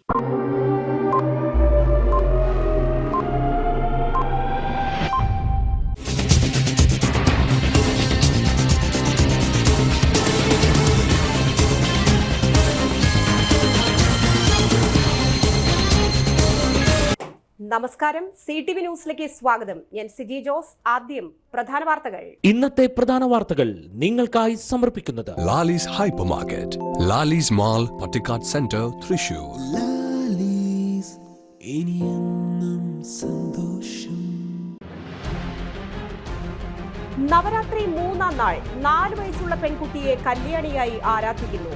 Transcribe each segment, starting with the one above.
നമസ്കാരം, CTV ന്യൂസിലേക്ക് സ്വാഗതം. ഞാൻ സിജി ജോസ്. ആദ്യം പ്രധാന വാർത്തകൾ. ഇന്നത്തെ പ്രധാന വാർത്തകൾ നിങ്ങൾക്കായി സമർപ്പിക്കുന്നത് Lalee's hyper market, Lalee's mall, Pattikkad centre, Thrissur. Lalee's ഇനിയെന്നും സന്തോഷം. നവരാത്രി 3-ാം നാൾ 4 വയസ്സുള്ള പെൺകുട്ടിയെ കല്യാണിയായി ആരാധിക്കുന്നു.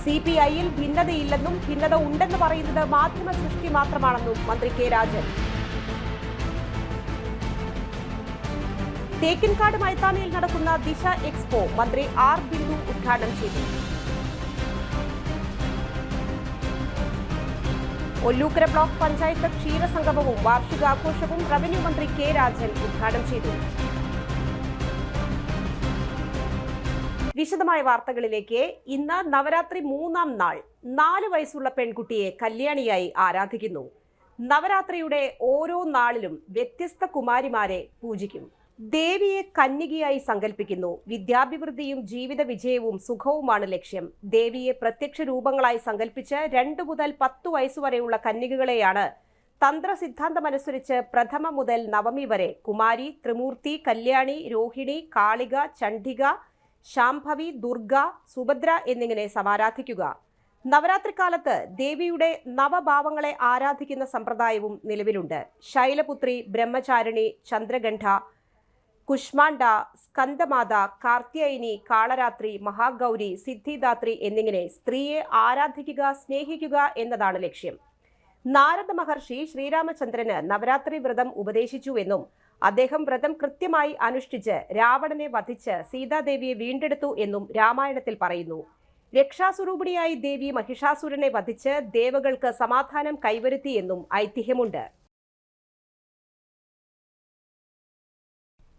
CPIയിൽ ഭിന്നതയില്ലെന്നും ഭിന്നത ഉണ്ടെന്ന് പറയുന്നത് മാധ്യമ സൃഷ്ടി മാത്രമാണെന്നും മന്ത്രി കെ രാജൻ. തേക്കിൻകാട് മൈതാനിയിൽ നടക്കുന്ന ദിശ എക്സ്പോ മന്ത്രി ആർ ബിന്ദു ഉദ്ഘാടനം ചെയ്തു. ഒല്ലൂക്കര ബ്ലോക്ക് പഞ്ചായത്ത് ക്ഷീരസംഗമവും വാർഷികാഘോഷവും റവന്യൂ മന്ത്രി കെ രാജൻ ഉദ്ഘാടനം ചെയ്തു. വിശദമായ വാർത്തകളിലേക്ക്. ഇന്ന് നവരാത്രി 3-ാം നാൾ 4 വയസ്സുള്ള പെൺകുട്ടിയെ കല്യാണിയായി ആരാധിക്കുന്നു. നവരാത്രിയുടെ ഓരോ നാളിലും വ്യത്യസ്ത കുമാരിമാരെ പൂജിക്കും. ദേവിയെ കന്യകയായി സങ്കല്പിക്കുന്നു. വിദ്യാഭിവൃദ്ധിയും ജീവിത വിജയവും സുഖവുമാണ് ലക്ഷ്യം. ദേവിയെ പ്രത്യക്ഷ രൂപങ്ങളായി സങ്കല്പിച്ച് 2 മുതൽ 10 വയസ്സുവരെയുള്ള കന്യകകളെയാണ് തന്ത്രസിദ്ധാന്തമനുസരിച്ച് പ്രഥമ മുതൽ നവമി വരെ കുമാരി, ത്രിമൂർത്തി, കല്യാണി, രോഹിണി, കാളിക, ചണ്ഡിക, ശാംഭവി, ദുർഗ, സുഭദ്ര എന്നിങ്ങനെ സമാരാധിക്കുക. നവരാത്രിക്കാലത്ത് ദേവിയുടെ നവഭാവങ്ങളെ ആരാധിക്കുന്ന സമ്പ്രദായവും നിലവിലുണ്ട്. ശൈലപുത്രി, ബ്രഹ്മചാരിണി, ചന്ദ്രഗണ്ഠ, കുഷ്മാണ്ഡ, സ്കന്ദമാത, കാർത്യായനി, കാളരാത്രി, മഹാഗൗരി, സിദ്ധിദാത്രി എന്നിങ്ങനെ സ്ത്രീയെ ആരാധിക്കുക, സ്നേഹിക്കുക എന്നതാണ് ലക്ഷ്യം. നാരദ മഹർഷി ശ്രീരാമചന്ദ്രന് നവരാത്രി വ്രതം ഉപദേശിച്ചുവെന്നും അദ്ദേഹം വ്രതം കൃത്യമായി അനുഷ്ഠിച്ച് രാവണനെ വധിച്ച് സീതാദേവിയെ വീണ്ടെടുത്തു എന്നും രാമായണത്തിൽ പറയുന്നു. രക്ഷാസ്വരൂപിണിയായി ദേവി മഹിഷാസുരനെ വധിച്ച് ദേവകൾക്ക് സമാധാനം കൈവരുത്തി എന്നും ഐതിഹ്യമുണ്ട്.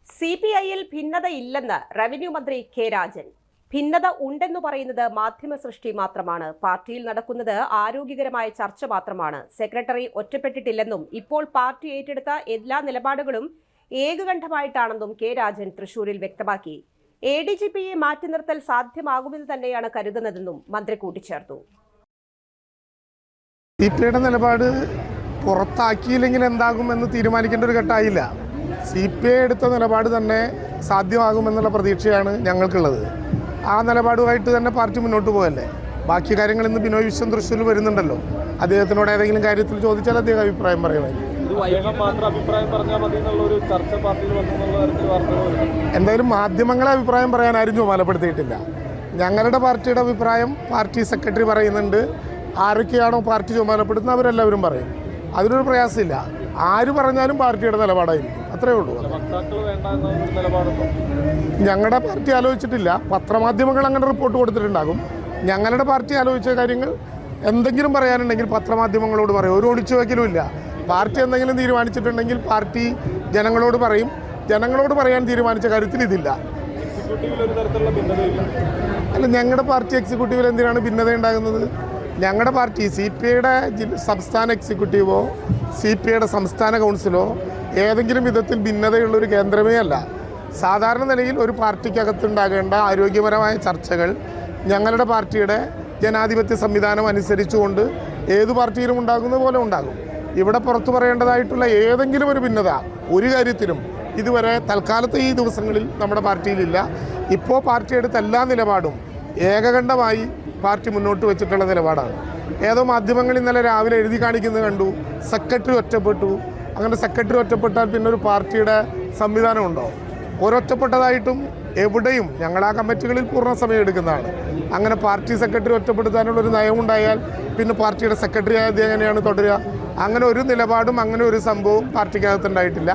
CPIയിൽ ഭിന്നതയില്ലെന്ന് റവന്യൂ മന്ത്രി കെ രാജൻ. ഭിന്നത ഉണ്ടെന്നു പറയുന്നത് മാധ്യമ സൃഷ്ടി മാത്രമാണ്. പാർട്ടിയിൽ നടക്കുന്നത് ആരോഗ്യകരമായ ചർച്ച മാത്രമാണ്. സെക്രട്ടറി ഒറ്റപ്പെട്ടിട്ടില്ലെന്നും ഇപ്പോൾ പാർട്ടി ഏറ്റെടുത്ത എല്ലാ നിലപാടുകളും ഏകകണ്ഠമായിട്ടാണെന്നും കെ രാജൻ തൃശൂരിൽ വ്യക്തമാക്കി. ADGPയെ മാറ്റി നിർത്തൽ സാധ്യമാകുമെന്ന് തന്നെയാണ് കരുതുന്നതെന്നും മന്ത്രി കൂട്ടിച്ചേർത്തു. CPIയുടെ നിലപാട് പുറത്താക്കിയില്ലെങ്കിൽ എന്താകുമെന്ന് തീരുമാനിക്കേണ്ട ഒരു ഘട്ടമായില്ല. CPI എടുത്ത നിലപാട് തന്നെ സാധ്യമാകുമെന്നുള്ള പ്രതീക്ഷയാണ് ഞങ്ങൾക്കുള്ളത്. ആ നിലപാടുമായിട്ട് തന്നെ പാർട്ടി മുന്നോട്ട് പോകല്ലേ. ബാക്കി കാര്യങ്ങൾ ഇന്ന് ബിനോയ് വിശ്വം തൃശ്ശൂരിൽ വരുന്നുണ്ടല്ലോ. അദ്ദേഹത്തിനോട് ഏതെങ്കിലും കാര്യത്തിൽ ചോദിച്ചാൽ അദ്ദേഹം അഭിപ്രായം പറയുമായിരിക്കും. എന്തായാലും മാധ്യമങ്ങളെ അഭിപ്രായം പറയാൻ ആരും ചുമതലപ്പെടുത്തിയിട്ടില്ല. ഞങ്ങളുടെ പാർട്ടിയുടെ അഭിപ്രായം പാർട്ടി സെക്രട്ടറി പറയുന്നുണ്ട്. ആരൊക്കെയാണോ പാർട്ടി ചുമതലപ്പെടുത്തുന്നത് അവരെല്ലാവരും പറയും. അതിനൊരു പ്രയാസമില്ല. ആര് പറഞ്ഞാലും പാർട്ടിയുടെ നിലപാടായിരിക്കും. അത്രേ ഉള്ളൂ. ഞങ്ങളുടെ പാർട്ടി ആലോചിച്ചിട്ടില്ല. പത്രമാധ്യമങ്ങൾ അങ്ങനെ റിപ്പോർട്ട് കൊടുത്തിട്ടുണ്ടാകും. ഞങ്ങളുടെ പാർട്ടി ആലോചിച്ച കാര്യങ്ങൾ എന്തെങ്കിലും പറയാനുണ്ടെങ്കിൽ പത്രമാധ്യമങ്ങളോട് പറയും. ഒരു ഒളിച്ചുവെക്കലും ഇല്ല. പാർട്ടി എന്തെങ്കിലും തീരുമാനിച്ചിട്ടുണ്ടെങ്കിൽ പാർട്ടി ജനങ്ങളോട് പറയും. ജനങ്ങളോട് പറയാൻ തീരുമാനിച്ച കാര്യത്തിൽ ഇതില്ല. അല്ല, ഞങ്ങളുടെ പാർട്ടി എക്സിക്യൂട്ടീവിൽ എന്തിനാണ് ഭിന്നത ഉണ്ടാകുന്നത്? ഞങ്ങളുടെ പാർട്ടി CPIയുടെ സംസ്ഥാന എക്സിക്യൂട്ടീവോ CPIയുടെ സംസ്ഥാന കൗൺസിലോ ഏതെങ്കിലും വിധത്തിൽ ഭിന്നതയുള്ളൊരു കേന്ദ്രമേ അല്ല. സാധാരണ നിലയിൽ ഒരു പാർട്ടിക്കകത്തുണ്ടാകേണ്ട ആരോഗ്യപരമായ ചർച്ചകൾ ഞങ്ങളുടെ പാർട്ടിയുടെ ജനാധിപത്യ സംവിധാനം അനുസരിച്ചുകൊണ്ട് ഏതു പാർട്ടിയിലും ഉണ്ടാകുന്ന പോലെ ഉണ്ടാകും. ഇവിടെ പുറത്തു പറയേണ്ടതായിട്ടുള്ള ഏതെങ്കിലും ഒരു ഭിന്നത ഒരു കാര്യത്തിലും ഇതുവരെ തൽക്കാലത്തെ ഈ ദിവസങ്ങളിൽ നമ്മുടെ പാർട്ടിയിലില്ല. ഇപ്പോൾ പാർട്ടി എടുത്ത എല്ലാ നിലപാടും ഏകകണ്ഠമായി പാർട്ടി മുന്നോട്ട് വെച്ചിട്ടുള്ള നിലപാടാണ്. ഏതോ മാധ്യമങ്ങൾ ഇന്നലെ രാവിലെ എഴുതി കാണിക്കുന്നത് കണ്ടു, സെക്രട്ടറി ഒറ്റപ്പെട്ടു. അങ്ങനെ സെക്രട്ടറി ഒറ്റപ്പെട്ടാൽ പിന്നെ ഒരു പാർട്ടിയുടെ സംവിധാനമുണ്ടോ? ഒരൊറ്റപ്പെട്ടതായിട്ടും എവിടെയും ഞങ്ങൾ ആ കമ്മിറ്റികളിൽ പൂർണ്ണ സമയം എടുക്കുന്നതാണ്. അങ്ങനെ പാർട്ടി സെക്രട്ടറി ഒറ്റപ്പെടുത്താനുള്ളൊരു നയമുണ്ടായാൽ പിന്നെ പാർട്ടിയുടെ സെക്രട്ടറി ആയത് എങ്ങനെയാണ് തുടരുക? അങ്ങനെ ഒരു നിലപാടും അങ്ങനെ ഒരു സംഭവവും പാർട്ടിക്കകത്തുണ്ടായിട്ടില്ല.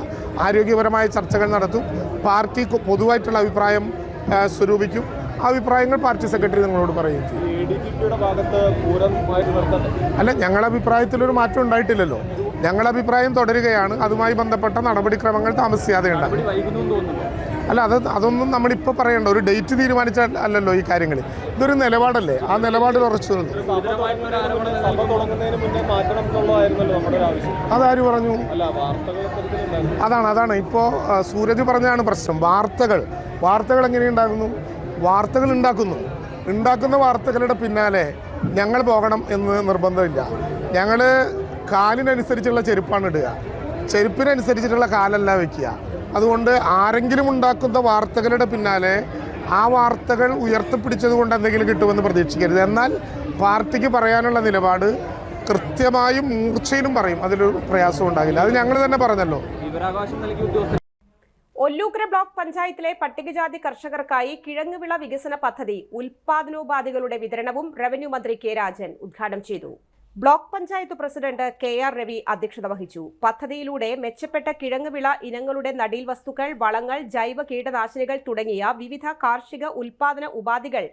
ആരോഗ്യപരമായ ചർച്ചകൾ നടത്തും. പാർട്ടി പൊതുവായിട്ടുള്ള അഭിപ്രായം സ്വരൂപിക്കും. ആ അഭിപ്രായങ്ങൾ പാർട്ടി സെക്രട്ടറി നിങ്ങളോട് പറയുകയും ചെയ്യും. അല്ല, ഞങ്ങളുടെ അഭിപ്രായത്തിലൊരു മാറ്റം ഉണ്ടായിട്ടില്ലല്ലോ. ഞങ്ങളുടെ അഭിപ്രായം തുടരുകയാണ്. അതുമായി ബന്ധപ്പെട്ട നടപടിക്രമങ്ങൾ താമസിയാതെ ഉണ്ടാകും. അല്ല, അതൊന്നും നമ്മളിപ്പോൾ പറയേണ്ട, ഒരു ഡേറ്റ് തീരുമാനിച്ചാൽ അല്ലല്ലോ ഈ കാര്യങ്ങൾ. ഇതൊരു നിലപാടല്ലേ, ആ നിലപാടിൽ ഉറച്ചു നിന്നു. അതാര് പറഞ്ഞു? അതാണ് ഇപ്പോൾ സൂരജ് പറഞ്ഞതാണ് പ്രശ്നം. വാർത്തകൾ എങ്ങനെയുണ്ടാകുന്നു? വാർത്തകൾ ഉണ്ടാക്കുന്ന വാർത്തകളുടെ പിന്നാലെ ഞങ്ങൾ പോകണം എന്ന് നിർബന്ധമില്ല. ഞങ്ങൾ കാലിനനുസരിച്ചുള്ള ചെരുപ്പാണ് ഇടുക, ചെരുപ്പിനനുസരിച്ചിട്ടുള്ള കാലല്ല വയ്ക്കുക. അതുകൊണ്ട് ആരെങ്കിലും ഉണ്ടാക്കുന്ന വാർത്തകളുടെ പിന്നാലെ ആ വാർത്തകൾ ഉയർത്തിപ്പിടിച്ചത് കൊണ്ട് എന്തെങ്കിലും കിട്ടുമെന്ന് പ്രതീക്ഷിക്കരുത്. എന്നാൽ പാർട്ടിക്ക് പറയാനുള്ള നിലപാട് കൃത്യമായും മൂർച്ചയിലും പറയും, അതിലൊരു പ്രയാസം ഉണ്ടാകില്ല. അത് ഞങ്ങൾ തന്നെ പറഞ്ഞല്ലോ. ഒല്ലൂക്കര ബ്ലോക്ക് പഞ്ചായത്തിലെ പട്ടികജാതി കർഷകർക്കായി കിഴങ്ങുവിള വികസന പദ്ധതി ഉൽപാദനോപാധികളുടെ വിതരണവും റവന്യൂ മന്ത്രി കെ രാജൻ ഉദ്ഘാടനം ചെയ്തു. Block panchayat president KR Ravi അധ്യക്ഷത വഹിച്ചു. പദ്ധതിയിലൂടെ മെച്ചപ്പെട്ട കിഴങ്ങുവിള ഇനങ്ങളുടെ നടീൽ വസ്തുക്കൾ, വളങ്ങൾ, ജൈവ കീടനാശിനികൾ തുടങ്ങിയ വിവിധ കാർഷിക ഉൽപാദന ഉപാധികൾ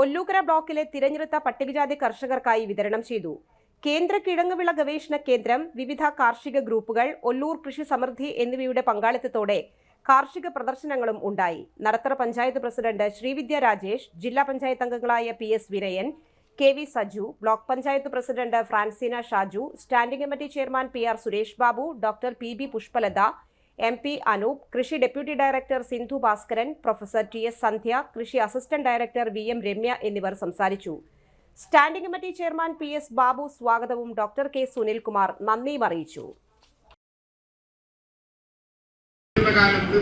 ഒല്ലൂക്കര ബ്ലോക്കിലെ തിരഞ്ഞെടുത്ത പട്ടികജാതി കർഷകർക്കായി വിതരണം ചെയ്തു. കേന്ദ്ര കിഴങ്ങുവിള ഗവേഷണ കേന്ദ്രം, വിവിധ കാർഷിക ഗ്രൂപ്പുകൾ, ഒല്ലൂർ കൃഷി സമൃദ്ധി എന്നിവയുടെ പങ്കാളിത്തത്തോടെ കാർഷിക പ്രദർശനങ്ങളും ഉണ്ടായി. നടത്തറ പഞ്ചായത്ത് പ്രസിഡന്റ് ശ്രീവിദ്യ രാജേഷ്, ജില്ലാ പഞ്ചായത്ത് അംഗങ്ങളായ PS Vinayan, KV Saju, block panchayat president Francina Shaju, standing committee chairman PR Suresh Babu, doctor PB Pushpalatha, MP Anoop, കൃഷി deputy director Sindhu Bhaskaran, professor TS Sandhya, കൃഷി അസിസ്റ്റന്റ് ഡയറക്ടർ VM രമ്യ എന്നിവർ സംസാരിച്ചു. Standing committee chairman PS Babu സ്വാഗതവും ഡോക്ടർ K സുനിൽകുമാർ നന്ദിയും അറിയിച്ചു. കാലത്ത്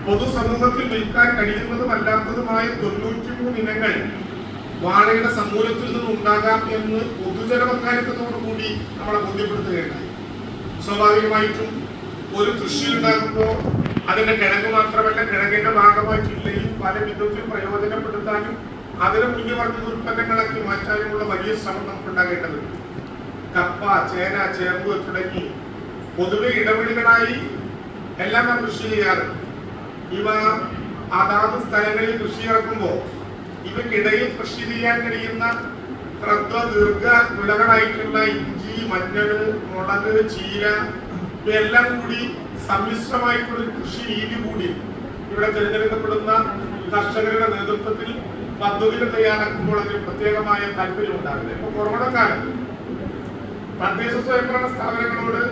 പൊതുസമൂഹത്തിൽ വിൽക്കാൻ കഴിയുന്നതുമല്ലാത്തതുമായ 93 ഇനങ്ങൾ വാഴയുടെ സമൂലത്തിൽ നിന്നും ഉണ്ടാകാം എന്ന് പൊതുജന പങ്കാളിത്തത്തോടുകൂടി നമ്മളെ ബോധ്യപ്പെടുത്തുകയുണ്ടായി. സ്വാഭാവികമായിട്ടും ഒരു കൃഷി ഉണ്ടാകുമ്പോൾ അതിന്റെ കിഴങ്ങ് മാത്രമല്ല, കിഴങ്ങിന്റെ ഭാഗമായിട്ടുള്ളയും പല വിധത്തിൽ പ്രയോജനപ്പെടുത്താനും അതിനെ മൂല്യവർദ്ധിത ഉൽപ്പന്നങ്ങളാക്കി മാറ്റാനുമുള്ള വലിയ ശ്രമം നമുക്കുണ്ടാകേണ്ടതുണ്ട്. കപ്പ, ചേന, ചേമ്പ് തുടങ്ങി പൊതുവെ ഇടപെടലുകളായി എല്ലാം നാം കൃഷി ചെയ്യാറുണ്ട്. ഇവ അതാത് സ്ഥലങ്ങളിൽ കൃഷി ഇറക്കുമ്പോൾ ഇവയ്ക്കിടയിൽ കൃഷി ചെയ്യാൻ കഴിയുന്ന ദീർഘ വിളകളായിട്ടുള്ള ഇഞ്ചി, മഞ്ഞൾ, മുളക്, ചീര ഇവയെല്ലാം കൂടി സമ്മിശ്രമായിട്ടുള്ള കൃഷി രീതി കൂടി ഇവിടെ തിരഞ്ഞെടുക്കപ്പെടുന്ന കർഷകരുടെ നേതൃത്വത്തിൽ പദ്ധതികൾ തയ്യാറാക്കുമ്പോൾ അതിന് പ്രത്യേകമായ താല്പര്യം ഉണ്ടാകുന്നത്. ഇപ്പൊ കൊറോണ കാലം തദ്ദേശ സ്വയംഭരണ സ്ഥാപനങ്ങളോട്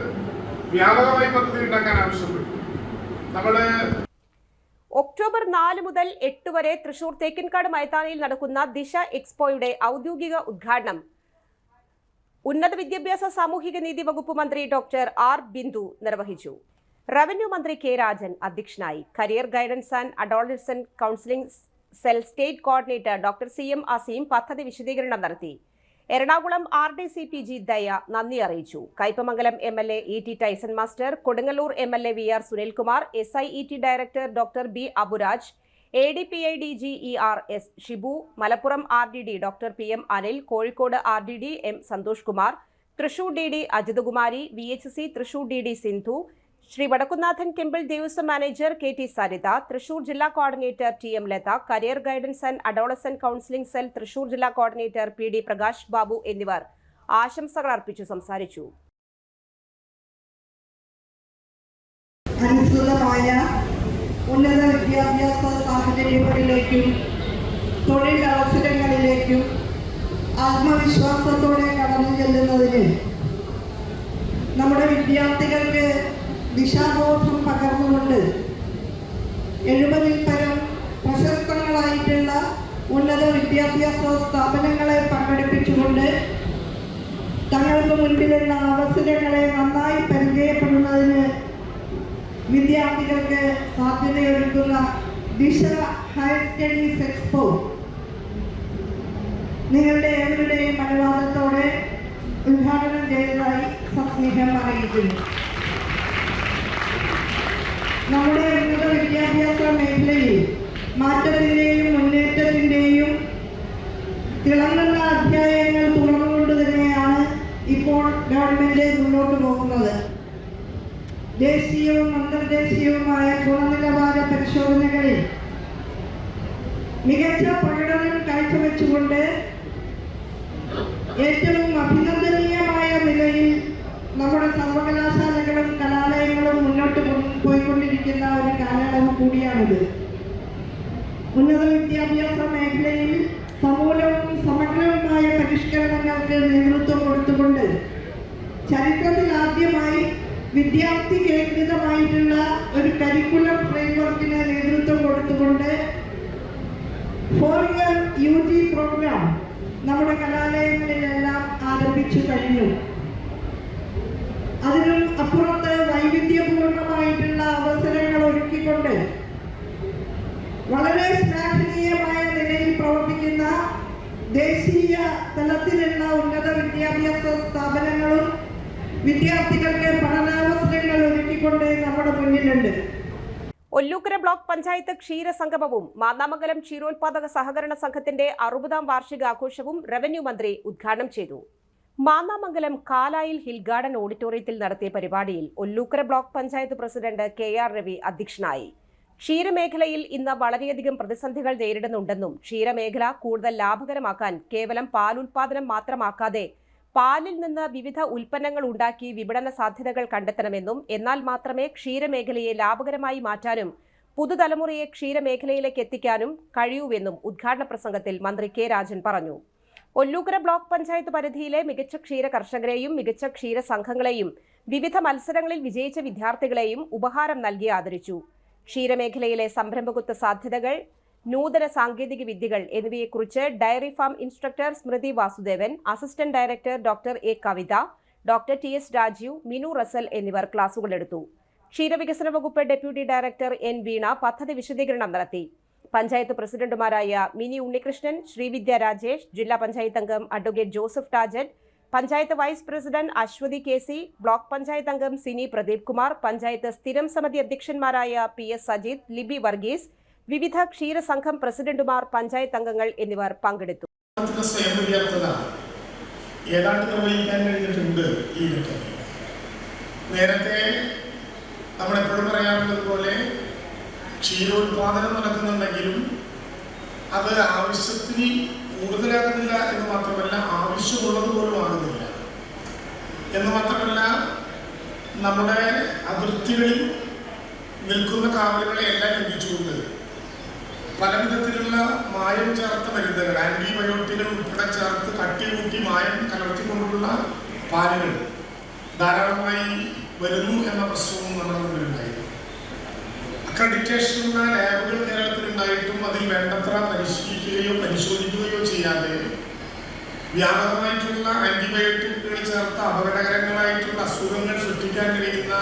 വ്യാപകമായി പദ്ധതി ഉണ്ടാക്കാൻ ആവശ്യപ്പെട്ടു. നമ്മുടെ ഒക്ടോബർ 4 മുതൽ 8 വരെ തൃശൂർ തേക്കിൻകാട് മൈതാനിയിൽ നടക്കുന്ന ദിശ എക്സ്പോയുടെ ഔദ്യോഗിക ഉദ്ഘാടനം ഉന്നത വിദ്യാഭ്യാസ സാമൂഹിക നീതി വകുപ്പ് മന്ത്രി ഡോക്ടർ R ബിന്ദു നിർവഹിച്ചു. റവന്യൂ മന്ത്രി K രാജൻ അധ്യക്ഷനായി. Career guidance and adolescent counselling cell state coordinator doctor CM Azeem പദ്ധതി വിശദീകരണം നടത്തി. എറണാകുളം RDCPG ദയ നന്ദി അറിയിച്ചു. Kaipamangalam MLA ET Tyson master, Kodungallur MLA VR Sunilkumar, SIET director doctor B Aburaj, ADPIDG ERS Shibu, Malappuram RDD doctor PM Anil, Kozhikode RDD M Santhosh Kumar, Thrissur DD Ajithakumari, VHC Thrissur DD Sindhu, Sree Vadakkunnathan temple Devaswom manager KT Saritha, Thrissur ജില്ലാ coordinator TM Latha, career guidance and adolescent counselling cell Thrissur ജില്ലാ coordinator PD Prakash Babu എന്നിവർ ആശംസകൾ അർപ്പിച്ചു സംസാരിച്ചു. അനുസൃതമായ ഉന്നത വിദ്യാഭ്യാസ സാഹചര്യങ്ങളിലേക്കും തൊഴിൽ അവസരങ്ങളിലേക്കും ആത്മവിശ്വാസത്തോടെ കടന്നു ചെല്ലുന്നതിന് നമ്മുടെ വിദ്യാർത്ഥികൾക്ക് ദിശാബോധം പകർന്നുകൊണ്ട് 70-ൽ പരം പ്രശസ്തങ്ങളായിട്ടുള്ള ഉന്നത വിദ്യാഭ്യാസ സ്ഥാപനങ്ങളെ പങ്കെടുപ്പിച്ചുകൊണ്ട് തങ്ങൾക്ക് മുൻപിലുള്ള അവസരങ്ങളെ നന്നായി പരിചയപ്പെടുന്നതിന് വിദ്യാർത്ഥികൾക്ക് സാധ്യതയൊരുക്കുന്ന ദിശ ഹയർ സ്റ്റഡീസ് എക്സ്പോ നിങ്ങളുടെ ഏവരുടെയും അനുവാദത്തോടെ ഉദ്ഘാടനം ചെയ്തതായി സസ്നേഹം അറിയിക്കുന്നു. നമ്മുടെ ഉന്നത വിദ്യാഭ്യാസ മേഖലയിൽ മാറ്റത്തിൻ്റെയും മുന്നേറ്റത്തിൻ്റെയും തിളങ്ങുന്ന അധ്യായങ്ങൾ തുറന്നുകൊണ്ട് തന്നെയാണ് ഇപ്പോൾ ഗവൺമെന്റ് മുന്നോട്ട് പോകുന്നത്. ദേശീയവും അന്തർദേശീയവുമായ ഗുണനിലവാര പരിശോധനകളിൽ മികച്ച പ്രകടനം കാഴ്ചവെച്ചുകൊണ്ട് ഏറ്റവും അഭിനന്ദനീയമായ നിലയിൽ നമ്മുടെ സർവകലാശാലകളും കലാലയങ്ങളും മുന്നോട്ട് പോയിക്കൊണ്ടിരിക്കുന്ന ഒരു കാലയളവ് കൂടിയാണിത്. ഉന്നത വിദ്യാഭ്യാസ മേഖലയിൽ സമൂലവും സമഗ്രവുമായ പരിഷ്കരണങ്ങൾക്ക് നേതൃത്വം കൊടുത്തുകൊണ്ട് ചരിത്രത്തിൽ ആദ്യമായി വിദ്യാർത്ഥി കേന്ദ്രിതമായിട്ടുള്ള ഒരു കരിക്കുലം ഫ്രെയിംവർക്കിന് നേതൃത്വം കൊടുത്തുകൊണ്ട് 4-year UG പ്രോഗ്രാം നമ്മുടെ കലാലയങ്ങളിലെല്ലാം ആരംഭിച്ചു കഴിഞ്ഞു. അതിനും അപ്പുറത്ത് വൈവിധ്യപൂർണമായിട്ടുള്ള അവസരങ്ങൾ ഒരുക്കിക്കൊണ്ട് വളരെ ശ്ലാഘനീയമായ നിലയിൽ പ്രവർത്തിക്കുന്ന ദേശീയ തലത്തിലുള്ള ഉന്നത വിദ്യാഭ്യാസ സ്ഥാപനങ്ങളും വിദ്യാർത്ഥികൾക്ക് പഠനാവസരങ്ങൾ ഒരുക്കിക്കൊണ്ട് നമ്മുടെ മുന്നിലുണ്ട്. ഒല്ലൂക്കര ബ്ലോക്ക് പഞ്ചായത്ത് ക്ഷീരസംഗമവും മാന്നാമംഗലം ക്ഷീരോത്പാദക സഹകരണ സംഘത്തിന്റെ 60ാം വാർഷികാഘോഷവും റവന്യൂ മന്ത്രി ഉദ്ഘാടനം ചെയ്തു. മാന്നാമംഗലം കാലായിൽ ഹിൽ ഗാർഡൻ ഓഡിറ്റോറിയത്തിൽ നടത്തിയ പരിപാടിയിൽ Ollukkara block panchayat president KR Ravi അധ്യക്ഷനായി. ക്ഷീരമേഖലയിൽ ഇന്ന് വളരെയധികം പ്രതിസന്ധികൾ നേരിടുന്നുണ്ടെന്നും ക്ഷീരമേഖല കൂടുതൽ ലാഭകരമാക്കാൻ കേവലം പാലുൽപാദനം മാത്രമാക്കാതെ പാലിൽ നിന്ന് വിവിധ ഉൽപ്പന്നങ്ങൾ ഉണ്ടാക്കി വിപണന സാധ്യതകൾ കണ്ടെത്തണമെന്നും എന്നാൽ മാത്രമേ ക്ഷീരമേഖലയെ ലാഭകരമായി മാറ്റാനും പുതുതലമുറയെ ക്ഷീരമേഖലയിലേക്ക് എത്തിക്കാനും കഴിയൂവെന്നും ഉദ്ഘാടന പ്രസംഗത്തിൽ മന്ത്രി കെ രാജൻ പറഞ്ഞു. ഒല്ലൂക്കര ബ്ലോക്ക് പഞ്ചായത്ത് പരിധിയിലെ മികച്ച ക്ഷീര കർഷകരെയും മികച്ച ക്ഷീര സംഘങ്ങളെയും വിവിധ മത്സരങ്ങളിൽ വിജയിച്ച വിദ്യാർത്ഥികളെയും ഉപഹാരം നൽകി ആദരിച്ചു. ക്ഷീരമേഖലയിലെ സംരംഭകത്വ സാധ്യതകൾ, നൂതന സാങ്കേതിക വിദ്യകൾ എന്നിവയെക്കുറിച്ച് dairy farm instructor Smrithi Vasudevan, assistant director doctor A Kavitha, doctor TS Rajeev, Minu Russell എന്നിവർ ക്ലാസുകളെടുത്തു. ക്ഷീരവികസന വകുപ്പ് ഡെപ്യൂട്ടി ഡയറക്ടർ N വീണ പദ്ധതി വിശദീകരണം നടത്തി. പഞ്ചായത്ത് പ്രസിഡന്റുമാരായ മിനി ഉണ്ണികൃഷ്ണൻ, ശ്രീവിദ്യ രാജേഷ്, ജില്ലാ പഞ്ചായത്ത് അംഗം advocate Joseph Tajan, panchayat vice president Aswathy KC, block panchayat അംഗം സിനി പ്രദീപ് കുമാർ, പഞ്ചായത്ത് സ്ഥിരം സമിതി അധ്യക്ഷന്മാരായ PS സജിത്, ലിബി വർഗീസ്, വിവിധ ക്ഷീരസംഘം പ്രസിഡന്റുമാർ, പഞ്ചായത്ത് അംഗങ്ങൾ എന്നിവർ പങ്കെടുത്തു. ഏതാണ്ട് നിർവഹിക്കാൻ കഴിഞ്ഞിട്ടുണ്ട് ഈ ഘട്ടത്തിൽ. നേരത്തെ നമ്മളെപ്പോഴും പറയാറുള്ളത് പോലെ ക്ഷീരോത്പാദനം നടക്കുന്നുണ്ടെങ്കിലും അത് ആവശ്യത്തിന് കൂടുതലാകുന്നില്ല എന്ന് മാത്രമല്ല, ആവശ്യമുള്ളത് പോലും ആകുന്നില്ല എന്ന് മാത്രമല്ല, നമ്മുടെ അതിർത്തികളിൽ നിൽക്കുന്ന കാവലുകളെ എല്ലാം ലഭിച്ചുകൊണ്ട് പല വിധത്തിലുള്ള മായം ചേർത്ത മരുന്നുകൾ, ആന്റിബയോട്ടിക്കുകൾ ഉൾപ്പെടെ ചേർത്ത് തട്ടികൂട്ടി മായം കലർത്തിക്കൊണ്ടുള്ള പാലുകൾ ധാരാളമായി വരുന്നു എന്ന പ്രശ്നവും നമ്മുടെ മുന്നിലുണ്ടായിരുന്നു. അക്രഡിറ്റേഷനുള്ള ലാബുകൾ കേരളത്തിലുണ്ടായിട്ടും അതിൽ വേണ്ടത്ര പരിശീലിക്കുകയോ പരിശോധിക്കുകയോ ചെയ്യാതെ വ്യാപകമായിട്ടുള്ള ആന്റിബയോട്ടിക്കുകൾ ചേർത്ത അപകടകരങ്ങളായിട്ടുള്ള അസുഖങ്ങൾ സൃഷ്ടിക്കാൻ കഴിയുന്ന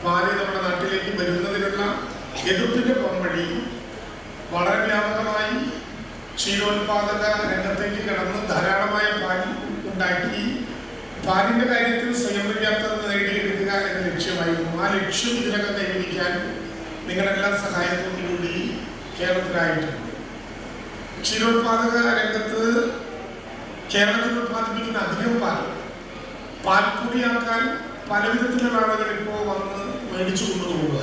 പാല് നമ്മുടെ നാട്ടിലേക്ക് വരുന്നതിനുള്ള എതിർപ്പിന്റെ പോംവഴി വളരെ വ്യാപകമായി ക്ഷീരോത്പാദക രംഗത്തേക്ക് കടന്ന് ധാരാളമായ പാൽ ഉണ്ടാക്കി പാലിന്റെ കാര്യത്തിൽ സ്വയം പര്യാപ്തത നേടിയെടുക്കുക എന്ന ലക്ഷ്യമായിരുന്നു. ആ ലക്ഷ്യം ഇതിനകം കൈവരിക്കാൻ നിങ്ങളെല്ലാം സഹായത്തോടുകൂടി കേരളത്തിലായിട്ടുണ്ട്. ക്ഷീരോത്പാദക രംഗത്ത് കേരളത്തിൽ ഉത്പാദിപ്പിക്കുന്ന അധികം പാൽപ്പൊടിയാക്കാൻ പല വിധത്തിലുള്ള ആളുകൾ ഇപ്പോൾ വന്ന് മേടിച്ചു കൊണ്ടുപോകുക.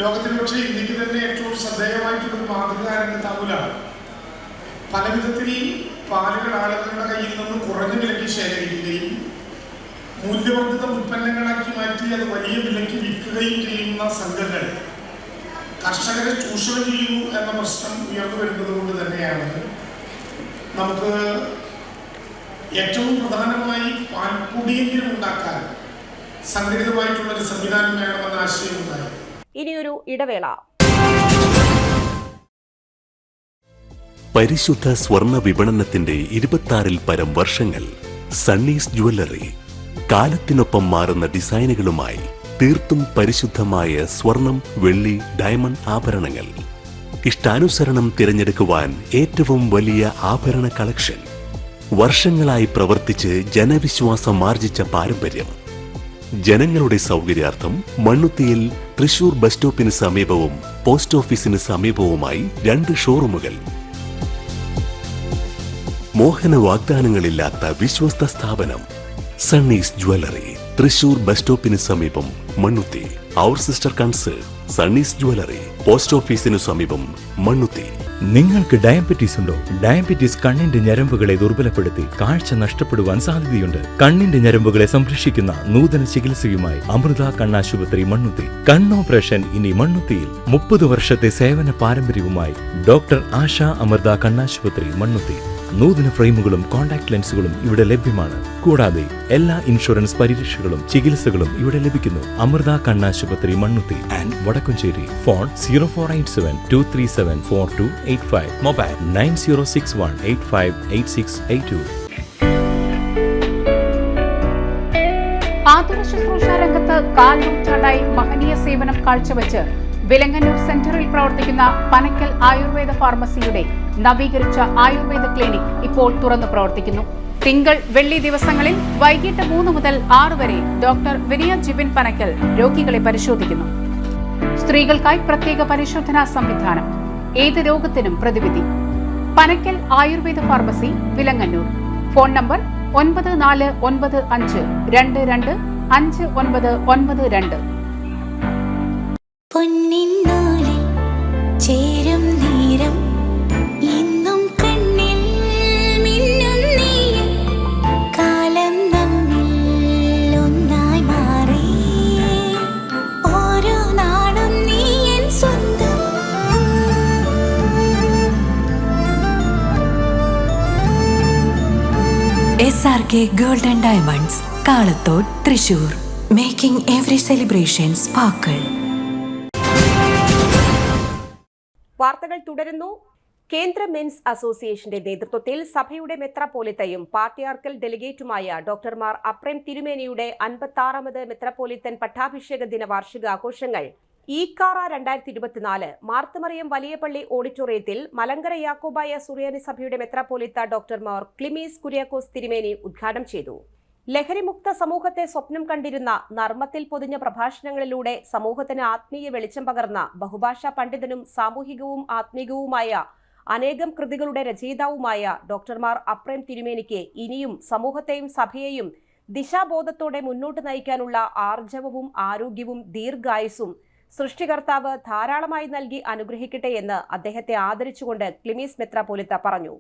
ലോകത്തിൽ പക്ഷേ ഇന്ത്യക്ക് തന്നെ ഏറ്റവും ശ്രദ്ധേയമായിട്ടുള്ളൊരു മാതൃക രംഗത്ത് അമുലാണ്. പല വിധത്തിൽ പാലുകൾ ആളുകളുടെ കയ്യിൽ നിന്ന് കുറഞ്ഞ വിലയ്ക്ക് ശേഖരിക്കുകയും മൂല്യവർദ്ധിത ഉൽപ്പന്നങ്ങളാക്കി മാറ്റി അത് വലിയ വിലയ്ക്ക് വിൽക്കുകയും ചെയ്യുന്ന സംഘങ്ങൾ കർഷകരെ ചൂഷണം ചെയ്യുന്നു എന്ന പ്രശ്നം ഉയർന്നു വരുന്നത് കൊണ്ട് തന്നെയാണ് നമുക്ക് ഏറ്റവും പ്രധാനമായി പാൽപ്പൊടിയെങ്കിലും ഉണ്ടാക്കാൻ സംഘടിതമായിട്ടുള്ളൊരു സംവിധാനം വേണമെന്ന ആശയമുണ്ടായി. ഇനിയൊരു ഇടവേള. പരിശുദ്ധ സ്വർണ്ണ വിപണനത്തിന്റെ 26-ൽ പരം വർഷങ്ങൾ. സണ്ണീസ് ജ്വല്ലറി കാലത്തിനൊപ്പം മാറുന്ന ഡിസൈനുകളുമായി തീർത്തും പരിശുദ്ധമായ സ്വർണം, വെള്ളി, ഡയമണ്ട് ആഭരണങ്ങൾ. ഇഷ്ടാനുസരണം തിരഞ്ഞെടുക്കുവാൻ ഏറ്റവും വലിയ ആഭരണ കളക്ഷൻ. വർഷങ്ങളായി പ്രവർത്തിച്ച് ജനവിശ്വാസം ആർജിച്ച പാരമ്പര്യം. ജനങ്ങളുടെ സൗകര്യാർത്ഥം മണ്ണുത്തിയിൽ തൃശൂർ ബസ് സ്റ്റോപ്പിന് സമീപവും പോസ്റ്റ് ഓഫീസിന് സമീപവുമായി 2 ഷോറൂമുകൾ. മോഹന വാഗ്ദാനങ്ങളില്ലാത്ത വിശ്വസ്ത സ്ഥാപനം സണ്ണീസ് ജ്വല്ലറി, തൃശൂർ ബസ് സ്റ്റോപ്പിന് സമീപം, മണ്ണുത്തി. അവർ സിസ്റ്റർ കൺസേൺ സണ്ണീസ് ജ്വല്ലറി, പോസ്റ്റ് ഓഫീസിനു സമീപം, മണ്ണുത്തി. നിങ്ങൾക്ക് ഡയബറ്റീസ് ഉണ്ടോ? ഡയബറ്റീസ് കണ്ണിന്റെ ഞരമ്പുകളെ ദുർബലപ്പെടുത്തി കാഴ്ച നഷ്ടപ്പെടുവാൻ സാധ്യതയുണ്ട്. കണ്ണിന്റെ ഞരമ്പുകളെ സംരക്ഷിക്കുന്ന നൂതന ചികിത്സയുമായി അമൃത കണ്ണാശുപത്രി മണ്ണുത്തി. കണ്ണോപ്പറേഷൻ ഇനി മണ്ണുത്തിയിൽ. 30 വർഷത്തെ സേവന പാരമ്പര്യവുമായി ഡോക്ടർ ആശ അമൃത കണ്ണാശുപത്രി മണ്ണുത്തി. നൂതന ഫ്രെയിമുകളും കോൺടാക്ട് ലെൻസുകളും ഇവിടെ ലഭ്യമാണ്. കൂടാതെ എല്ലാ ഇൻഷുറൻസ് പരിരക്ഷകളും ചികിത്സകളും ഇവിടെ ലഭിക്കുന്നു. അമൃത കണ്ണാശുപത്രി Mannuthy and Vadakkumchery. Phone 0487237485. Mobile 9061858682. ആതുര ശുശ്രൂഷ രംഗത്ത് കാൽ നൂറ്റാണ്ടായി മഹനീയ സേവനം കാഴ്ചവെച്ച് വിലങ്ങന്നൂർ സെന്ററിൽ പ്രവർത്തിക്കുന്ന പനക്കൽ ആയുർവേദ ഫാർമസിയുടെ നവീകരിച്ച ആയുർവേദ ക്ലിനിക് ഇപ്പോൾ തുറന്നു പ്രവർത്തിക്കുന്നു. തിങ്കൾ വെള്ളി ദിവസങ്ങളിൽ വൈകിട്ട് 3 മുതൽ 6 വരെ ഡോക്ടർ വിനയ ജിബിൻ പനക്കൽ രോഗികളെ പരിശോധിക്കുന്നു. സ്ത്രീകൾക്കായി പ്രത്യേക പരിശോധനാ സംവിധാനം. ഏത് രോഗത്തിനും പ്രതിവിധി. Panakkal Ayurveda pharmacy, Vilangannur. Phone number 9495225992. പൊന്നിന്നൂലിൽ ചേരും നേരം ഇന്നും കണ്ണിൽ മിന്നും നീയും കാലം നമ്മിൽ ഒന്നായി മാറി ഓരോ നാളും നീ എൻ സ്വന്തം. SRK Gold and Diamonds, Kalathode, Thrissur. Making every celebration sparkle. വാർത്തകൾ തുടരുന്നു. കേന്ദ്ര മെൻസ് അസോസിയേഷന്റെ നേതൃത്വത്തിൽ സഭയുടെ മെത്രാപ്പോലിത്തയും പാട്രിയാർക്കൽ ഡെലിഗേറ്റുമായ ഡോക്ടർമാർ അപ്രേം തിരുമേനിയുടെ 56ാമത് മെത്രാപ്പോലിത്തൻ പട്ടാഭിഷേക ദിന വാർഷികാഘോഷങ്ങൾ ഈക്കാറ 2024 മാർത്തമറിയം വലിയപള്ളി ഓഡിറ്റോറിയത്തിൽ മലങ്കര യാക്കോബായ സുറിയാനി സഭയുടെ മെത്രാപ്പോലിത്ത ഡോക്ടർമാർ ക്ലിമീസ് കുര്യാക്കോസ് തിരുമേനി ഉദ്ഘാടനം ചെയ്തു. ലഹരിമുക്ത സമൂഹത്തെ സ്വപ്നം കണ്ടിരുന്ന നർമ്മത്തിൽ പൊതിഞ്ഞ പ്രഭാഷണങ്ങളിലൂടെ സമൂഹത്തിന് ആത്മീയ വെളിച്ചം പകർന്ന ബഹുഭാഷാ പണ്ഡിതനും സാമൂഹികവും ആത്മീകവുമായ അനേകം കൃതികളുടെ രചയിതാവുമായ ഡോക്ടർമാർ അപ്രേം തിരുമേനിക്ക് ഇനിയും സമൂഹത്തെയും സഭയെയും ദിശാബോധത്തോടെ മുന്നോട്ട് നയിക്കാനുള്ള ആർജവവും ആരോഗ്യവും ദീർഘായുസ്സും സൃഷ്ടികർത്താവ് ധാരാളമായി നൽകി അനുഗ്രഹിക്കട്ടെ എന്ന് അദ്ദേഹത്തെ ആദരിച്ചുകൊണ്ട് ക്ലിമീസ് മെത്രാപ്പോലിത്ത പറഞ്ഞു.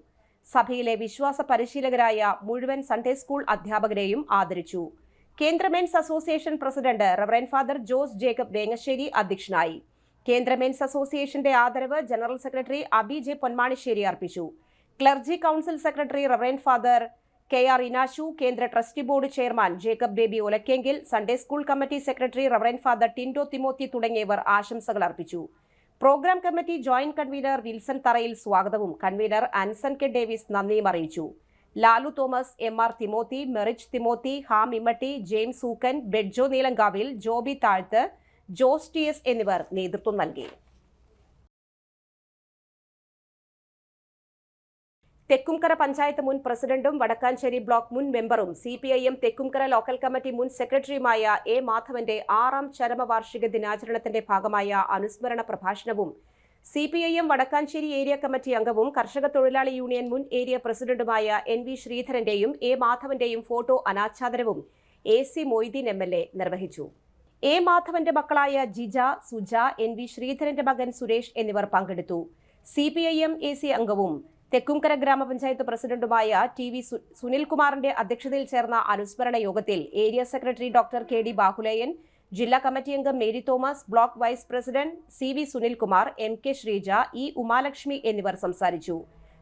സഭയിലെ വിശ്വാസ പരിശീലകരായ മുഴുവൻ സൺഡേ സ്കൂൾ അധ്യാപകരെയും ആദരിച്ചു. കേന്ദ്ര men's association president reverend father Jose Jacob Vengasseri അധ്യക്ഷനായി. കേന്ദ്ര മെൻസ് അസോസിയേഷന്റെ ആദരവ് general secretary Abi J Ponmanisseri അർപ്പിച്ചു. Clergy council secretary reverend father KR Inashu, കേന്ദ്ര trustee board chairman Jacob Baby Olakkengil, Sunday school committee secretary reverend father Tindo Timothy തുടങ്ങിയവർ ആശംസകൾ അർപ്പിച്ചു. Programme committee joint convener Wilson Tharayil സ്വാഗതവും കൺവീനർ ആൻസൺ കെ ഡേവിസ് നന്ദിയും അറിയിച്ചു. ലാലു തോമസ്, MR തിമോത്തി, മെറിച്ച് Timothy, ഹാം Immatty, James ഊക്കൻ, ബെഡ്ജോ Neelankavil, Joby താഴ്ത്ത്, Jose TS എന്നിവർ നേതൃത്വം നൽകി. തെക്കുംകര പഞ്ചായത്ത് മുൻ പ്രസിഡന്റും വടക്കാഞ്ചേരി ബ്ലോക്ക് മുൻ മെമ്പറും CPIM തെക്കുംകര ലോക്കൽ കമ്മിറ്റി മുൻ സെക്രട്ടറിയുമായ A. മാധവന്റെ 6ാം ചരമവാർഷിക ദിനാചരണത്തിന്റെ ഭാഗമായ അനുസ്മരണ പ്രഭാഷണവും CPIM വടക്കാഞ്ചേരി ഏരിയ കമ്മിറ്റി അംഗവും കർഷക തൊഴിലാളി യൂണിയൻ മുൻ ഏരിയ പ്രസിഡന്റുമായ NV ശ്രീധരന്റെയും A. മാധവന്റെയും ഫോട്ടോ അനാച്ഛാദനവും AC മൊയ്തീൻ MLA നിർവഹിച്ചു. A. മാധവന്റെ മക്കളായ ജിജ, സുജ, NV ശ്രീധരന്റെ മകൻ സുരേഷ് എന്നിവർ പങ്കെടുത്തു. CPIM AC അംഗവും തെക്കുംകര ഗ്രാമപഞ്ചായത്ത് പ്രസിഡന്റുമായ TV സുനിൽകുമാറിന്റെ അധ്യക്ഷതയിൽ ചേർന്ന അനുസ്മരണ യോഗത്തിൽ area secretary doctor KD Bahulayan, ജില്ലാ കമ്മിറ്റി അംഗം Mary Thomas, block vice president CV Sunilkumar, MK Sreeja, E. Umalakshmi എന്നിവർ സംസാരിച്ചു.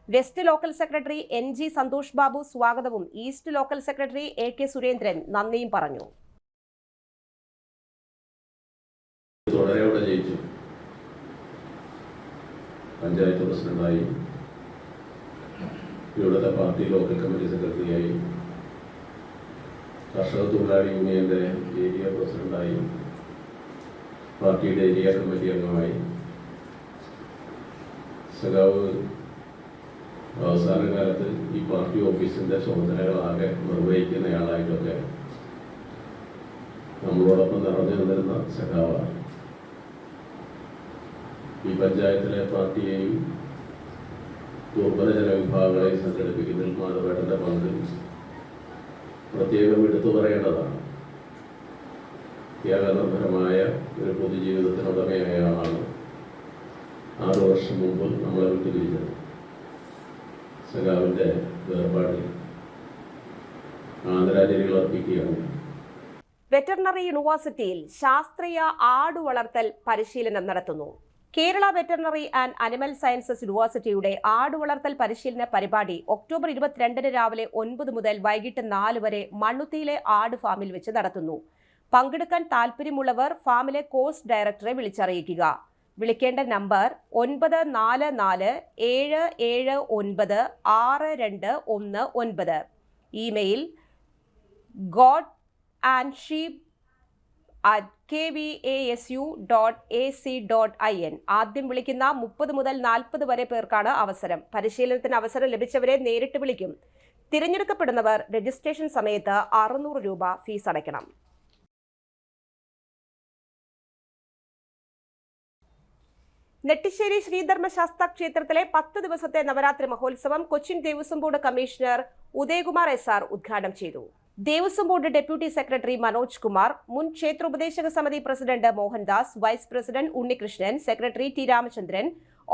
West local secretary NG Santhosh Babu സ്വാഗതവും east local secretary AK Surendran നന്ദിയും പറഞ്ഞു. പഞ്ചായത്ത് പ്രസിഡന്റായി, ഇവിടുത്തെ പാർട്ടി ലോക്കൽ കമ്മിറ്റി സെക്രട്ടറിയായി, കർഷക തൊഴിലാളി യൂണിയന്റെ ഏരിയ പ്രസിഡന്റായി, പാർട്ടിയുടെ ഏരിയ കമ്മിറ്റി അംഗമായി, സഖാവ് അവസാന കാലത്ത് ഈ പാർട്ടി ഓഫീസിന്റെ ചുമതലകളാകെ നിർവഹിക്കുന്നയാളായിട്ടൊക്കെ നമ്മളോടൊപ്പം നിറഞ്ഞു നിന്നിരുന്ന സഖാവാണ്. ഈ പഞ്ചായത്തിലെ പാർട്ടിയെയും ദുർബല ജനവിഭാഗങ്ങളെയും സംഘടിപ്പിക്കുന്നതിൽ മാധവേട്ടൻ്റെ പങ്ക് പ്രത്യേകം എടുത്തു പറയേണ്ടതാണ്. ത്യാഗനിർഭരമായ ഒരു പൊതുജീവിതത്തിനുടമയായ ആളാണ്. 6 വർഷം മുമ്പ് നമ്മളെ വിട്ടുപിരിച്ചത്. സഖാവിൻ്റെ വേർപാടിൽ ആദരാഞ്ജലികൾ അർപ്പിക്കുകയാണ്. വെറ്ററിനറി യൂണിവേഴ്സിറ്റിയിൽ ശാസ്ത്രീയ ആടുവളർത്തൽ പരിശീലനം നടത്തുന്നു. Kerala veterinary and animal sciences യൂണിവേഴ്സിറ്റിയുടെ ആടുവളർത്തൽ പരിശീലന പരിപാടി ഒക്ടോബർ 22 രാവിലെ 9 മുതൽ വൈകിട്ട് 4 വരെ മണ്ണുത്തിയിലെ ആട് ഫാമിൽ വെച്ച് നടത്തുന്നു. പങ്കെടുക്കാൻ താൽപ്പര്യമുള്ളവർ ഫാമിലെ കോഴ്സ് ഡയറക്ടറെ വിളിച്ചറിയിക്കുക. വിളിക്കേണ്ട നമ്പർ 9447796219. Email godandSheep@kvasu.ac.in. ആദ്യം വിളിക്കുന്ന 30 മുതൽ 40 വരെ പേർക്കാണ് അവസരം. പരിശീലനത്തിന് അവസരം ലഭിച്ചവരെ നേരിട്ട് വിളിക്കും. തിരഞ്ഞെടുക്കപ്പെടുന്നവർ രജിസ്ട്രേഷൻ സമയത്ത് 600 രൂപ ഫീസ് അടയ്ക്കണം. നെട്ടിശ്ശേരി ശ്രീധർമ്മശാസ്ത്ര ക്ഷേത്രത്തിലെ 10 ദിവസത്തെ നവരാത്രി മഹോത്സവം Cochin Devaswom board commissioner Udayakumar SR ഉദ്ഘാടനം ചെയ്തു. Devaswom board deputy secretary Manoj Kumar, മുൻ ക്ഷേത്രോപദേശക സമിതി president Mohandas, vice president Unnikrishnan, secretary T Ramachandran,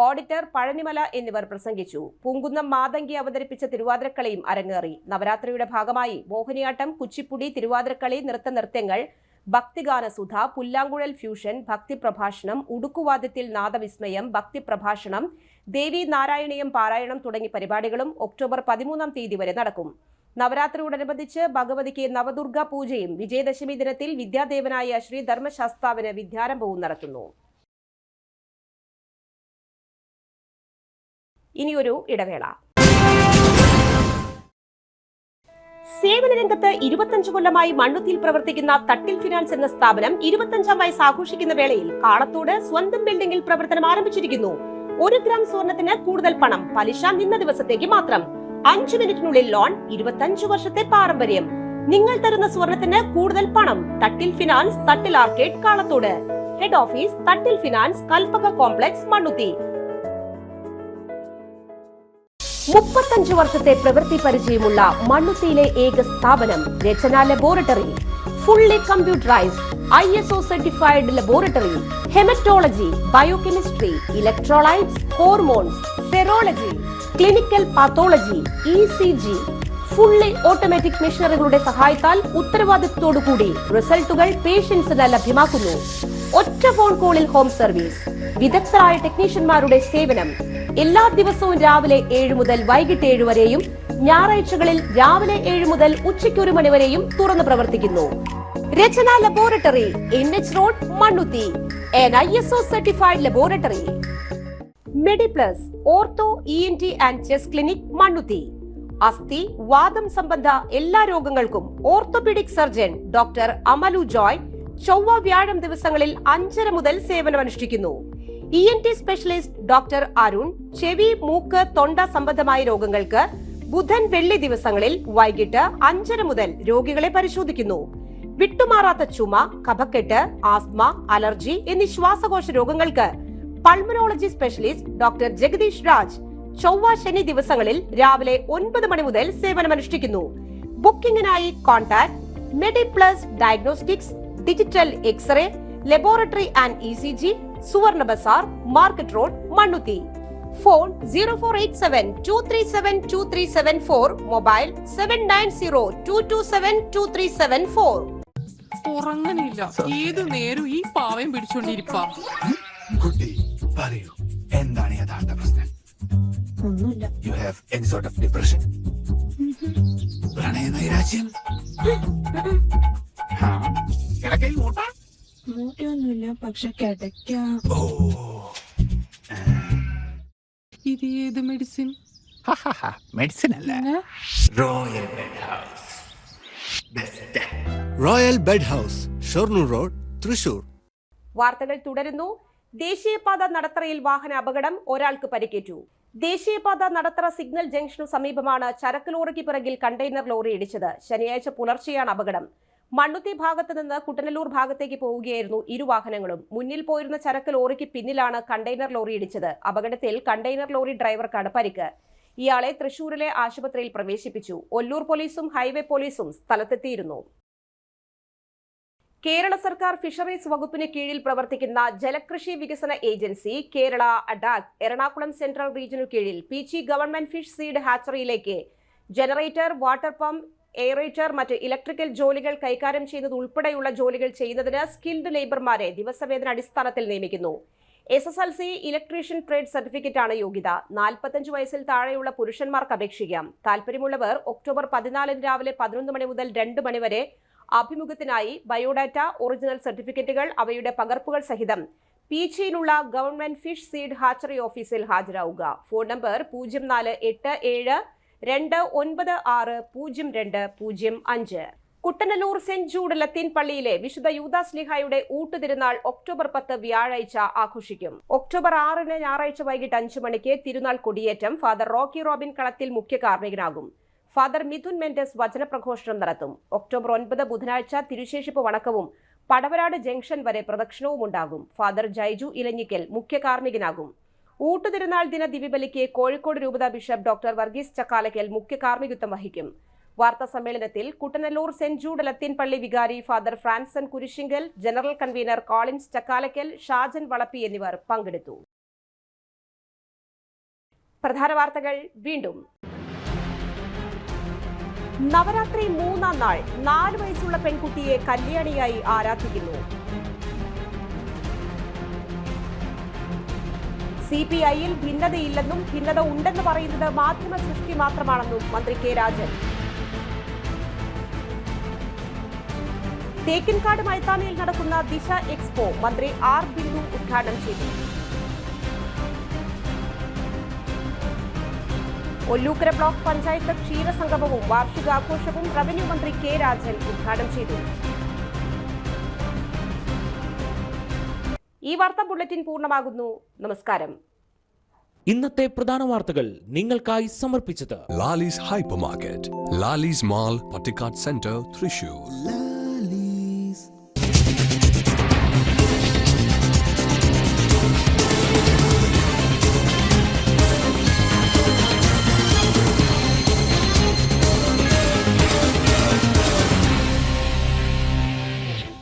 auditor Pazhanimala എന്നിവർ പ്രസംഗിച്ചു. പൂങ്കുന്നം മാതങ്കി അവതരിപ്പിച്ച തിരുവാതിരക്കളിയും അരങ്ങേറി. നവരാത്രിയുടെ ഭാഗമായി മോഹിനിയാട്ടം, കുച്ചിപ്പുടി, തിരുവാതിരക്കളി, നൃത്തങ്ങൾ, ഭക്തിഗാനസുധ, പുല്ലാങ്കുഴൽ ഫ്യൂഷൻ, ഭക്തിപ്രഭാഷണം, ഉടുക്കുവാദ്യത്തിൽ നാദവിസ്മയം, ഭക്തിപ്രഭാഷണം, ദേവി നാരായണീയം പാരായണം തുടങ്ങിയ പരിപാടികളും ഒക്ടോബർ 13 വരെ നടക്കും. നവരാത്രിയോടനുബന്ധിച്ച് ഭഗവതിക്ക് നവദുർഗ പൂജയും വിജയദശമി ദിനത്തിൽ വിദ്യാദേവനായ ശ്രീ ധർമ്മശാസ്താവിന് വിദ്യാരംഭവും നടത്തുന്നു. ഇനിയൊരു ഇടവേള. സേവന രംഗത്ത് 25 കൊല്ലമായി മണ്ണുത്തിയിൽ പ്രവർത്തിക്കുന്ന തട്ടിൽ ഫിനാൻസ് എന്ന സ്ഥാപനം 25ാം വയസ്സ് ആഘോഷിക്കുന്ന വേളയിൽ കാളത്തോട് സ്വന്തം ബിൽഡിംഗിൽ പ്രവർത്തനം ആരംഭിച്ചിരിക്കുന്നു. 1 ഗ്രാം സ്വർണത്തിന് കൂടുതൽ പണം, പലിശ നിന്ന ദിവസത്തേക്ക് മാത്രം, 5 മിനിറ്റിനുള്ളിൽ ലോൺ, 25 വർഷത്തെ പാരമ്പര്യം. നിങ്ങൾ തരുന്ന സ്വർണത്തിന് കൂടുതൽ പണം. Thattil finance, Thattil arcade, Kalathode. Head office Thattil finance, Kalpaka complex, Mannuthy. 35 വർഷത്തെ പ്രവൃത്തി പരിചയമുള്ള മണ്ണുത്തിയിലെ ഏക സ്ഥാപനം Rachana laboratory. Fully computerised, ISO certified laboratory. Haematology, biochemistry, electrolytes, hormones, serology, clinical pathology, ECG. Fully automatic മെഷീനറികളുടെ സഹായത്താൽ ഉത്തരവാദിത്തത്തോടുകൂടി റിസൾട്ടുകൾ പേഷ്യൻസിന് ലഭ്യമാക്കുന്നു. ഒറ്റ ഫോൺ കോളിൽ ഹോം സർവീസ്. വിദഗ്ധരായ ടെക്നീഷ്യന്മാരുടെ സേവനം. എല്ലാ ദിവസവും രാവിലെ 7 മുതൽ വൈകിട്ട് 7 വരെയും ഞായറാഴ്ചകളിൽ രാവിലെ 7 മുതൽ ഉച്ചയ്ക്ക് 1 മണി വരെയും തുറന്നു പ്രവർത്തിക്കുന്നു. Rachana laboratory, NH road, Mannuthy. an ISO certified laboratory. Mediplus ortho ENT and chest clinic, Mannuthy. അസ്ഥി, വാദം സംബന്ധ എല്ലാ രോഗങ്ങൾക്കും orthopaedic surgeon doctor Amalu Joy ചൊവ്വ വ്യാഴം ദിവസങ്ങളിൽ 5:30 മുതൽ സേവനമനുഷ്ഠിക്കുന്നു. ENT സ്പെഷ്യലിസ്റ്റ് ഡോക്ടർ അരുൺ ചെവി, മൂക്ക്, തൊണ്ട സംബന്ധമായ രോഗങ്ങൾക്ക് ബുധൻ, വെള്ളി ദിവസങ്ങളിൽ വൈകിട്ട് 5:30 മുതൽ രോഗികളെ പരിശോധിക്കുന്നു. വിട്ടുമാറാത്ത ചുമ, കഫക്കെട്ട്, ആസ്മ, അലർജി എന്നീ ശ്വാസകോശ രോഗങ്ങൾക്ക് pulmonology specialist doctor Jagadeesh Raj ചൊവ്വ, ശനി ദിവസങ്ങളിൽ രാവിലെ 9 മണി മുതൽ സേവനമനുഷ്ഠിക്കുന്നു. ബുക്കിംഗിനായി contact Mediplus diagnostics, digital x ray, laboratory and ECG, Suvarna Bazar, market road, Mannuthy. Phone 048723723774, mobile 7902272374. ഉറങ്ങണില്ല, ഏതു നേരം ഈ പാവയും പിടിച്ചോണ്ടിരിപ്പാ. കുട്ടി പറയൂ, എന്താണ് യഥാർത്ഥ പ്രശ്നം? ഒന്നുമില്ല. You have any sort of depression? പ്രണയ നൈരാശ്യം? കിടക്കയിൽ മൂട്ട? മൂട്ടയൊന്നുമില്ല, പക്ഷെ കിടക്കാം. ഇത് ഏത് മെഡിസിൻ? മെഡിസിൻ അല്ല, royal bed house. Royal bed house, Shoranur road, Thrissur. വാർത്തകൾ തുടരുന്നു. ദേശീയപാത നടത്തറയിൽ വാഹന അപകടം, ഒരാൾക്ക് പരിക്കേറ്റു. ദേശീയപാത നടത്തറ സിഗ്നൽ ജംഗ്ഷനു സമീപമാണ് ചരക്ക് ലോറിക്ക് പിറകിൽ കണ്ടെയ്നർ ലോറി ഇടിച്ചത്. ശനിയാഴ്ച പുലർച്ചെയാണ് അപകടം. മണ്ണുത്തി ഭാഗത്ത് നിന്ന് കുട്ടനല്ലൂർ ഭാഗത്തേക്ക് പോവുകയായിരുന്നു ഇരു വാഹനങ്ങളും. മുന്നിൽ പോയിരുന്ന ചരക്ക് ലോറിക്ക് പിന്നിലാണ് കണ്ടെയ്നർ ലോറി ഇടിച്ചത്. അപകടത്തിൽ കണ്ടെയ്നർ ലോറി ഡ്രൈവർക്കാണ് പരിക്ക്. ഇയാളെ തൃശൂരിലെ ആശുപത്രിയിൽ പ്രവേശിപ്പിച്ചു. ഒല്ലൂർ പോലീസും ഹൈവേ പോലീസും സ്ഥലത്തെത്തിയിരുന്നു. കേരള സർക്കാർ ഫിഷറീസ് വകുപ്പിന് കീഴിൽ പ്രവർത്തിക്കുന്ന ജലകൃഷി വികസന ഏജൻസി കേരള അഡാക് എറണാകുളം സെൻട്രൽ റീജിയനു കീഴിൽ പീച്ചി ഗവൺമെന്റ് ഫിഷ് സീഡ് ഹാച്ചറിയിലേക്ക് ജനറേറ്റർ, വാട്ടർ പമ്പ്, എയറേറ്റർ, മറ്റ് ഇലക്ട്രിക്കൽ ജോലികൾ കൈകാര്യം ചെയ്യുന്നത് ഉൾപ്പെടെയുള്ള ജോലികൾ ചെയ്യുന്നതിന് സ്കിൽഡ് ലേബർമാരെ ദിവസവേതന അടിസ്ഥാനത്തിൽ നിയമിക്കുന്നു. SSLC ഇലക്ട്രീഷ്യൻ ട്രേഡ് സർട്ടിഫിക്കറ്റാണ് യോഗ്യത. 45 വയസ്സിൽ താഴെയുള്ള പുരുഷന്മാർക്ക് അപേക്ഷിക്കാം. താൽപര്യമുള്ളവർ ഒക്ടോബർ 14 രാവിലെ 11 മണി മുതൽ 2 മണി വരെ അഭിമുഖത്തിനായി ബയോഡാറ്റ, ഒറിജിനൽ സർട്ടിഫിക്കറ്റുകൾ അവയുടെ പകർപ്പുകൾ സഹിതം പീച്ചിയിലുള്ള ഗവൺമെന്റ് ഫിഷ് സീഡ് ഹാച്ചറി ഓഫീസിൽ ഹാജരാവുക. Phone number 048729600205. Kuttanellur Saint Jude ലത്തീൻ പള്ളിയിലെ വിശുദ്ധ യൂദാസ്ലീഹായുടെ ഊട്ടുതിരുനാൾ ഒക്ടോബർ 10 വ്യാഴാഴ്ച ആഘോഷിക്കും. ഒക്ടോബർ 6 ഞായറാഴ്ച വൈകിട്ട് 5 മണിക്ക് തിരുനാൾ കൊടിയേറ്റം. ഫാദർ റോക്കി റോബിൻ കളത്തിൽ മുഖ്യ കാർമ്മികനാകും. ഫാദർ മിഥുൻ മെൻഡസ് വചനപ്രഘോഷണം നടത്തും. ഒക്ടോബർ 9 ബുധനാഴ്ച തിരുശേഷിപ്പ് വണക്കവും പടവരാട് ജംഗ്ഷൻ വരെ പ്രദക്ഷിണവും ഉണ്ടാകും. ഫാദർ ജൈജു ഇലഞ്ഞിക്കൽ മുഖ്യ കാർമ്മികനാകും. ഊട്ടുതിരുനാൾ ദിന ദിവ്യബലിക്ക് കോഴിക്കോട് രൂപതാ ബിഷപ്പ് ഡോക്ടർ വർഗീസ് ചക്കാലക്കൽ മുഖ്യ കാർമ്മികത്വം വഹിക്കും. വാർത്താ സമ്മേളനത്തിൽ കുട്ടനല്ലൂർ സെന്റ് ജൂഡ് ലത്തീൻ പള്ളി വികാരി father Franson Kurisingal, general convener Collins Chakkalakkal, Shajan Valappi എന്നിവർ പങ്കെടുത്തു. പ്രധാന വാർത്തകൾ വീണ്ടും. നവരാത്രി 3-ാം നാൾ 4 വയസ്സുള്ള പെൺകുട്ടിയെ കല്യാണിയായി ആരാധിക്കുന്നു. CPIയിൽ ഭിന്നതയില്ലെന്നും ഭിന്നത ഉണ്ടെന്ന് പറയുന്നത് മാധ്യമ സൃഷ്ടി മാത്രമാണെന്നും മന്ത്രി കെ രാജൻ. തേക്കിൻകാട് മൈതാനിയിൽ നടക്കുന്ന ദിശ എക്സ്പോ മന്ത്രി ആർ ബിന്ദു ഉദ്ഘാടനം ചെയ്തു. ഒല്ലൂക്കര ബ്ലോക്ക് പഞ്ചായത്ത് ക്ഷീരസംഗമവും വാർഷികാഘോഷവും റവന്യൂ മന്ത്രി കെ രാജൻ ഉദ്ഘാടനം ചെയ്തു. ഈ വാർത്താ ബുള്ളറ്റിൻ പൂർണ്ണമാകുന്നു. നമസ്കാരം. ഇന്നത്തെ പ്രധാന വാർത്തകൾ നിങ്ങൾക്കായി സമർപ്പിച്ചത് Lali's Hypermarket, Lali's Mall, Pattikat Center, Thrissur.